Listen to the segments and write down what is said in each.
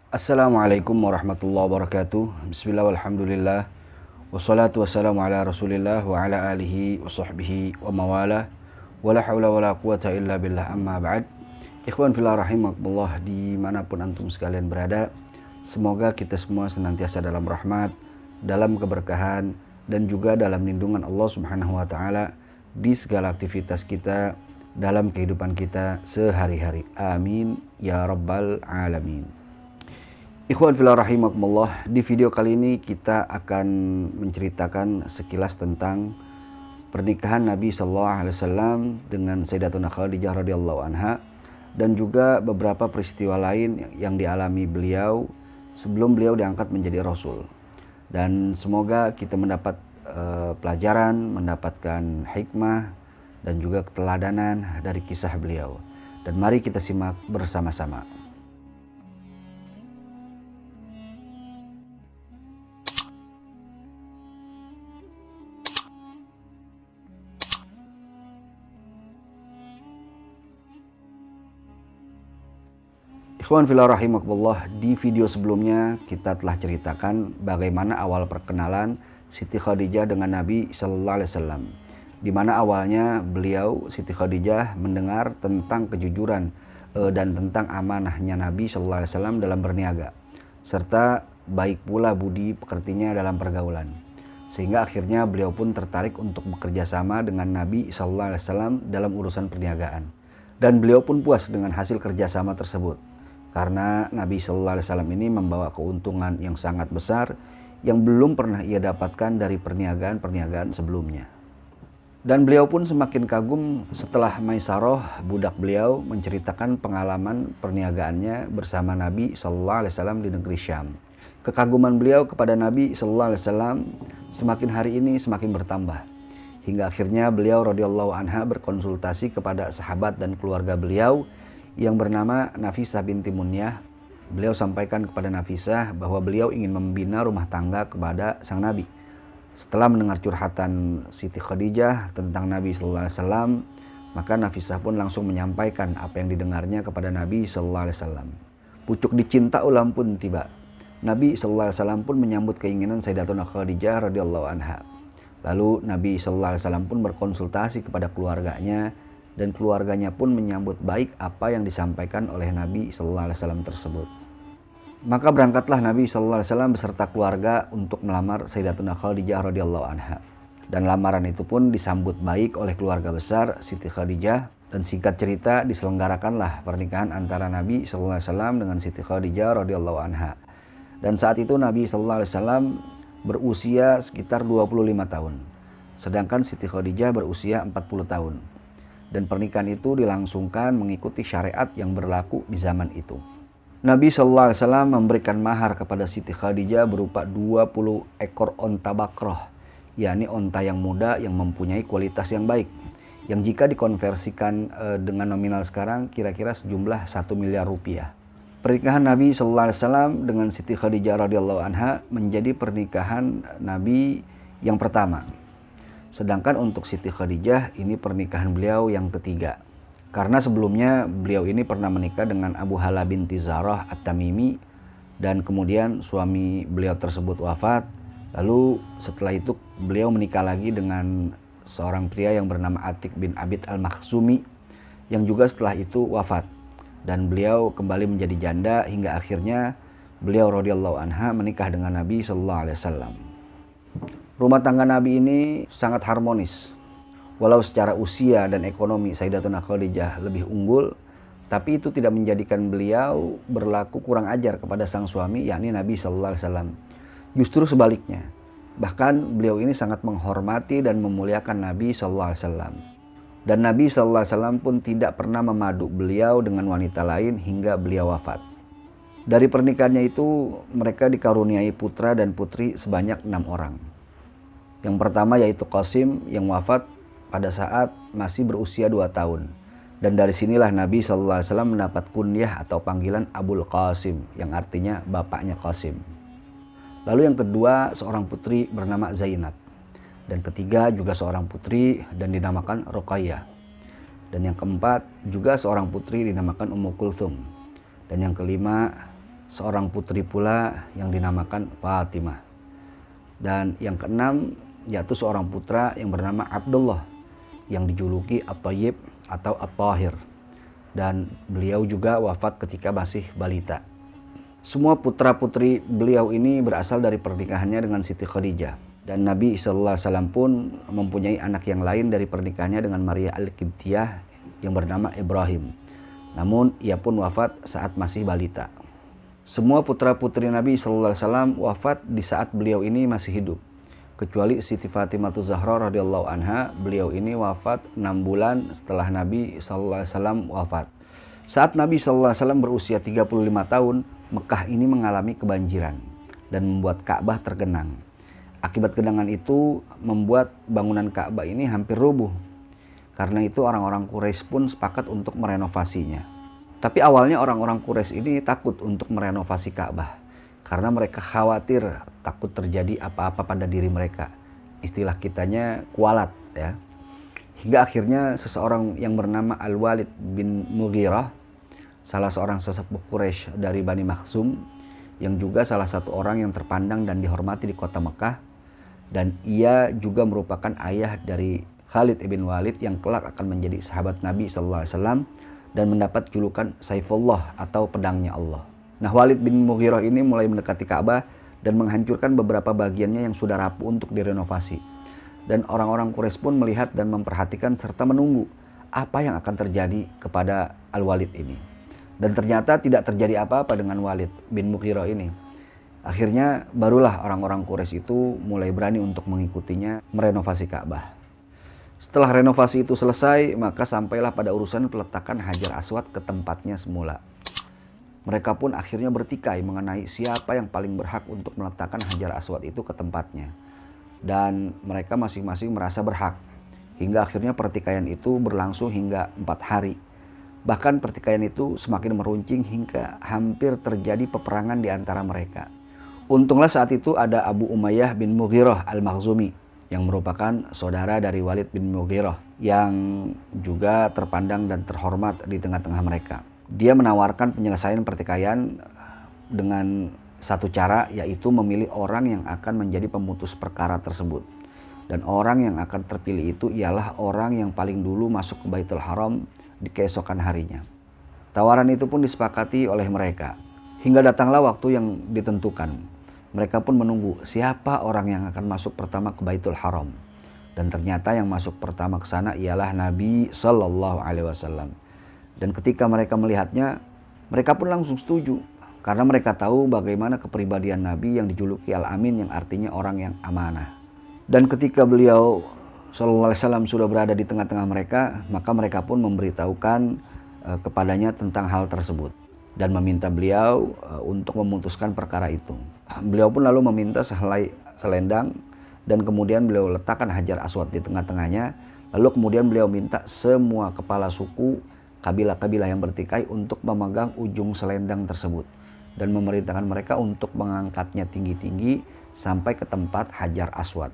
Assalamualaikum warahmatullahi wabarakatuh. Bismillah walhamdulillah. Wassalatu wassalamu ala rasulillah wa ala alihi wa sahbihi wa mawalah. Wala hawla wala quwata illa billah, amma ba'd. Ikhwan fillah rahimakumullah, dimanapun antum sekalian berada, semoga kita semua senantiasa dalam rahmat, dalam keberkahan, dan juga dalam lindungan Allah subhanahu wa ta'ala di segala aktivitas kita, dalam kehidupan kita sehari-hari. Amin ya rabbal alamin. Ikhwan fillah rahimakumullah, di video kali ini kita akan menceritakan sekilas tentang pernikahan Nabi sallallahu alaihi wasallam dengan Sayyidatuna Khadijah radhiyallahu anha, dan juga beberapa peristiwa lain yang dialami beliau sebelum beliau diangkat menjadi rasul. Dan semoga kita mendapat pelajaran, mendapatkan hikmah dan juga keteladanan dari kisah beliau. Dan mari kita simak bersama-sama. Ikhwan fillah rahimakumullah, di video sebelumnya kita telah ceritakan bagaimana awal perkenalan Siti Khadijah dengan Nabi sallallahu alaihi wasallam. Di mana awalnya beliau, Siti Khadijah, mendengar tentang kejujuran dan tentang amanahnya Nabi sallallahu alaihi wasallam dalam berniaga, serta baik pula budi pekertinya dalam pergaulan. Sehingga akhirnya beliau pun tertarik untuk bekerja sama dengan Nabi sallallahu alaihi wasallam dalam urusan perniagaan. Dan beliau pun puas dengan hasil kerjasama tersebut, karena Nabi Sallallahu Alaihi Wasallam ini membawa keuntungan yang sangat besar yang belum pernah ia dapatkan dari perniagaan-perniagaan sebelumnya. Dan beliau pun semakin kagum setelah Maisarah, budak beliau, menceritakan pengalaman perniagaannya bersama Nabi Sallallahu Alaihi Wasallam di negeri Syam. Kekaguman beliau kepada Nabi Sallallahu Alaihi Wasallam semakin hari ini semakin bertambah, hingga akhirnya beliau radhiyallahu anha berkonsultasi kepada sahabat dan keluarga beliau yang bernama Nafisah binti Munyah. Beliau sampaikan kepada Nafisah bahwa beliau ingin membina rumah tangga kepada sang Nabi. Setelah mendengar curhatan Siti Khadijah tentang Nabi Sallallahu Alaihi Wasallam, maka Nafisah pun langsung menyampaikan apa yang didengarnya kepada Nabi Sallallahu Alaihi Wasallam. Pucuk dicinta ulam pun tiba. Nabi Sallallahu Alaihi Wasallam pun menyambut keinginan Sayyidatuna Khadijah radhiyallahu anha. Lalu Nabi Sallallahu Alaihi Wasallam pun berkonsultasi kepada keluarganya, dan keluarganya pun menyambut baik apa yang disampaikan oleh Nabi Sallallahu Alaihi Wasallam tersebut. Maka berangkatlah Nabi Sallallahu Alaihi Wasallam beserta keluarga untuk melamar Sayyidatuna Khadijah radhiyallahu anha. Dan lamaran itu pun disambut baik oleh keluarga besar Siti Khadijah, dan singkat cerita diselenggarakanlah pernikahan antara Nabi Sallallahu Alaihi Wasallam dengan Siti Khadijah radhiyallahu anha. Dan saat itu Nabi Sallallahu Alaihi Wasallam berusia sekitar 25 tahun, sedangkan Siti Khadijah berusia 40 tahun. Dan pernikahan itu dilangsungkan mengikuti syariat yang berlaku di zaman itu. Nabi Sallallahu Alaihi Wasallam memberikan mahar kepada Siti Khadijah berupa 20 ekor onta bakroh, yakni onta yang muda yang mempunyai kualitas yang baik, yang jika dikonversikan dengan nominal sekarang kira-kira sejumlah 1 miliar rupiah. Pernikahan Nabi Sallallahu Alaihi Wasallam dengan Siti Khadijah radhiyallahu anha menjadi pernikahan Nabi yang pertama. Sedangkan untuk Siti Khadijah ini pernikahan beliau yang ketiga. Karena sebelumnya beliau ini pernah menikah dengan Abu Hala binti Zarah At-Tamimi, dan kemudian suami beliau tersebut wafat. Lalu setelah itu beliau menikah lagi dengan seorang pria yang bernama Atik bin Abid Al-Makhzumi, yang juga setelah itu wafat. Dan beliau kembali menjadi janda hingga akhirnya beliau radhiyallahu anha menikah dengan Nabi sallallahu alaihi wasallam. Rumah tangga Nabi ini sangat harmonis. Walau secara usia dan ekonomi Sayyidatuna Khadijah lebih unggul, tapi itu tidak menjadikan beliau berlaku kurang ajar kepada sang suami, yakni Nabi Sallallahu Alaihi Wasallam. Justru sebaliknya, bahkan beliau ini sangat menghormati dan memuliakan Nabi Sallallahu Alaihi Wasallam. Dan Nabi Sallallahu Alaihi Wasallam pun tidak pernah memadu beliau dengan wanita lain hingga beliau wafat. Dari pernikahannya itu mereka dikaruniai putra dan putri sebanyak 6 orang. Yang pertama yaitu Qasim yang wafat pada saat masih berusia 2 tahun. Dan dari sinilah Nabi Sallallahu Alaihi Wasallam mendapat kunyah atau panggilan Abul Qasim, yang artinya bapaknya Qasim. Lalu yang kedua seorang putri bernama Zainab. Dan ketiga juga seorang putri dan dinamakan Ruqayyah. Dan yang keempat juga seorang putri dinamakan Ummu Kulthum. Dan yang kelima seorang putri pula yang dinamakan Fatimah. Dan yang keenam yaitu seorang putra yang bernama Abdullah yang dijuluki At-Thayyib atau At-Thahir, dan beliau juga wafat ketika masih balita. Semua putra-putri beliau ini berasal dari pernikahannya dengan Siti Khadijah, dan Nabi SAW pun mempunyai anak yang lain dari pernikahannya dengan Maria Al-Qibtiyah yang bernama Ibrahim. Namun ia pun wafat saat masih balita. Semua putra-putri Nabi SAW wafat di saat beliau ini masih hidup, kecuali Siti Fatimah Zahra radhiyallahu anha. Beliau ini wafat 6 bulan setelah Nabi SAW wafat. Saat Nabi SAW berusia 35 tahun, Mekah ini mengalami kebanjiran dan membuat Ka'bah tergenang. Akibat genangan itu membuat bangunan Ka'bah ini hampir rubuh. Karena itu orang-orang Quraisy pun sepakat untuk merenovasinya. Tapi awalnya orang-orang Quraisy ini takut untuk merenovasi Ka'bah karena mereka khawatir takut terjadi apa-apa pada diri mereka. Istilah kitanya kualat ya. Hingga akhirnya seseorang yang bernama Al-Walid bin Mughirah, salah seorang sesepuh Quraisy dari Bani Makhzum, yang juga salah satu orang yang terpandang dan dihormati di kota Mekah, dan ia juga merupakan ayah dari Khalid ibn Walid yang kelak akan menjadi sahabat Nabi SAW dan mendapat julukan Saifullah atau pedangnya Allah. Nah, Walid bin Mughirah ini mulai mendekati Ka'bah dan menghancurkan beberapa bagiannya yang sudah rapuh untuk direnovasi. Dan orang-orang Quraisy pun melihat dan memperhatikan serta menunggu apa yang akan terjadi kepada Al-Walid ini. Dan ternyata tidak terjadi apa-apa dengan Walid bin Mughirah ini. Akhirnya barulah orang-orang Quraisy itu mulai berani untuk mengikutinya merenovasi Ka'bah. Setelah renovasi itu selesai, maka sampailah pada urusan peletakan Hajar Aswad ke tempatnya semula. Mereka pun akhirnya bertikai mengenai siapa yang paling berhak untuk meletakkan Hajar Aswad itu ke tempatnya. Dan mereka masing-masing merasa berhak. Hingga akhirnya pertikaian itu berlangsung hingga 4 hari. Bahkan pertikaian itu semakin meruncing hingga hampir terjadi peperangan di antara mereka. Untunglah saat itu ada Abu Umayyah bin Mughirah Al-Makhzumi yang merupakan saudara dari Walid bin Mughirah yang juga terpandang dan terhormat di tengah-tengah mereka. Dia menawarkan penyelesaian pertikaian dengan satu cara, yaitu memilih orang yang akan menjadi pemutus perkara tersebut. Dan orang yang akan terpilih itu ialah orang yang paling dulu masuk ke Baitul Haram di keesokan harinya. Tawaran itu pun disepakati oleh mereka. Hingga datanglah waktu yang ditentukan. Mereka pun menunggu siapa orang yang akan masuk pertama ke Baitul Haram. Dan ternyata yang masuk pertama ke sana ialah Nabi Sallallahu Alaihi Wasallam. Dan ketika mereka melihatnya, mereka pun langsung setuju. Karena mereka tahu bagaimana kepribadian Nabi yang dijuluki Al-Amin, yang artinya orang yang amanah. Dan ketika beliau Sallallahu Alaihi Wasallam sudah berada di tengah-tengah mereka, maka mereka pun memberitahukan kepadanya tentang hal tersebut dan meminta beliau untuk memutuskan perkara itu. Beliau pun lalu meminta sehelai selendang dan kemudian beliau letakkan Hajar Aswad di tengah-tengahnya. Lalu kemudian beliau minta semua kepala suku kabilah-kabilah yang bertikai untuk memegang ujung selendang tersebut dan memerintahkan mereka untuk mengangkatnya tinggi-tinggi sampai ke tempat Hajar Aswad.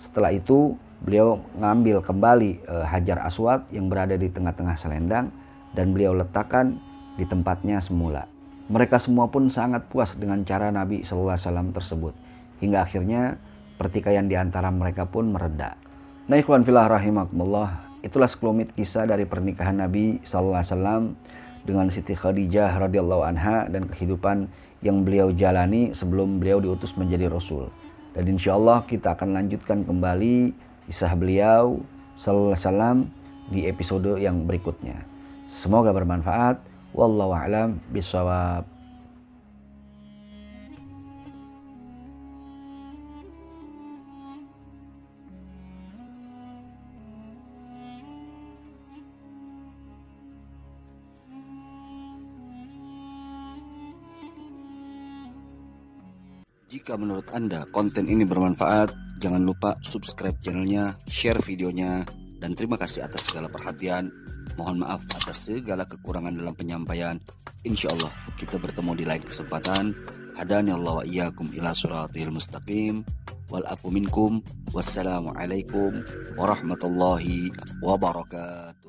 Setelah itu beliau ngambil kembali Hajar Aswad yang berada di tengah-tengah selendang dan beliau letakkan di tempatnya semula. Mereka semua pun sangat puas dengan cara Nabi SAW tersebut. Hingga akhirnya pertikaian di antara mereka pun mereda. Nah ikhwan fillah rahimakumullah, itulah sekelumit kisah dari pernikahan Nabi SAW dengan Siti Khadijah radhiyallahu anha dan kehidupan yang beliau jalani sebelum beliau diutus menjadi Rasul. Dan insya Allah kita akan lanjutkan kembali kisah beliau SAW di episode yang berikutnya. Semoga bermanfaat. Wallahu a'lam bishawab. Jika menurut Anda konten ini bermanfaat, jangan lupa subscribe channelnya, share videonya, dan terima kasih atas segala perhatian. Mohon maaf atas segala kekurangan dalam penyampaian. Insya Allah kita bertemu di lain kesempatan. Hadani Allah wa iyyakum ila siratil mustaqim. Wal afu minkum. Wassalamualaikum warahmatullahi wabarakatuh.